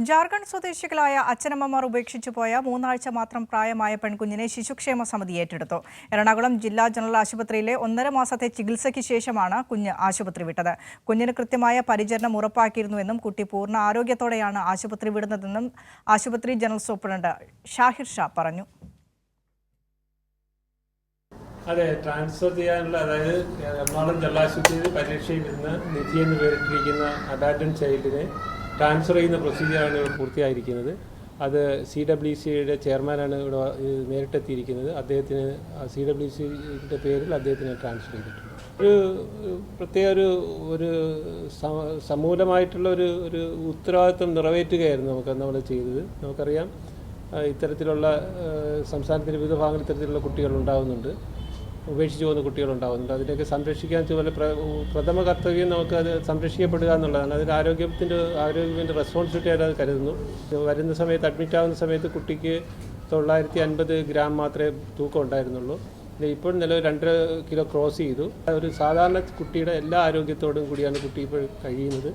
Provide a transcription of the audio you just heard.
ജാർഖണ്ഡ് സ്വദേശികളായ അച്ഛനമ്മമാർ ഉപേക്ഷിച്ചു പോയ 3 ആഴ്ച മാത്രം പ്രായമായ പെൺകുഞ്ഞിനെ ശിശുക്ഷേമ സമിതി ഏറ്റെടുത്തു. എറണാകുളം ജില്ലാ ജനറൽ ആശുപത്രിയിലെ 1.5 മാസത്തെ ചികിത്സയ്ക്ക് ശേഷമാണ് കുഞ്ഞ് ആശുപത്രി വിട്ടത്. കുഞ്ഞിന് കൃത്യമായ പരിചരണം ഉറപ്പാക്കിയിരുന്നുവെന്നും കുട്ടി പൂർണ്ണ ആരോഗ്യത്തോടെയാണ് ആശുപത്രി വിടുന്നതെന്നും ആശുപത്രി ജനറൽ സൂപ്രണ്ട് ഷാഹിർ ഷാ പറഞ്ഞു. അതെ, ട്രാൻസ്ഫർ ചെയ്യാനുള്ള, അതായത് എറണാകുളം ജില്ലാ ആശുപത്രിയിൽ പരീക്ഷയിൽ നിന്ന് നിധി എന്ന് പേരിട്ടിരിക്കുന്ന അബാൻഡൻ ചൈൽഡിനെ ട്രാൻസ്ഫർ ചെയ്യുന്ന പ്രൊസീജിയറാണ് ഇവിടെ പൂർത്തിയായിരിക്കുന്നത്. അത് CWCയുടെ ചെയർമാനാണ് ഇവിടെ നേരിട്ടെത്തിയിരിക്കുന്നത്. അദ്ദേഹത്തിന് CWCയുടെ പേരിൽ അദ്ദേഹത്തിന് ട്രാൻസ്ഫർ ചെയ്തിട്ടുണ്ട്. ഒരു പ്രത്യേക ഒരു സമൂലമായിട്ടുള്ള ഒരു ഉത്തരവാദിത്വം നിറവേറ്റുകയായിരുന്നു നമ്മൾ ചെയ്തത്. നമുക്കറിയാം, ഇത്തരത്തിലുള്ള സംസ്ഥാനത്തിൻ്റെ വിവിധ ഭാഗങ്ങളിൽ ഇത്തരത്തിലുള്ള കുട്ടികൾ ഉണ്ടാകുന്നുണ്ട്, ഉപേക്ഷിച്ച് പോകുന്ന കുട്ടികളുണ്ടാകുന്നുണ്ട്. അതിനെയൊക്കെ സംരക്ഷിക്കാൻ പ്രഥമ കർത്തവ്യം നമുക്ക് അത് സംരക്ഷിക്കപ്പെടുക എന്നുള്ളതാണ്. അതിന് ആരോഗ്യത്തിൻ്റെ റെസ്പോൺസിബിലിറ്റി ആയിട്ട് അത് കരുതുന്നു. വരുന്ന സമയത്ത്, അഡ്മിറ്റ് ആവുന്ന സമയത്ത് കുട്ടിക്ക് 950 ഗ്രാം മാത്രമേ തൂക്കം ഉണ്ടായിരുന്നുള്ളൂ. ഇപ്പോൾ നിലവിൽ 2.5 കിലോ ക്രോസ് ചെയ്തു. ഒരു സാധാരണ കുട്ടിയുടെ എല്ലാ ആരോഗ്യത്തോടും കൂടിയാണ് കുട്ടി ഇപ്പോൾ കഴിയുന്നത്.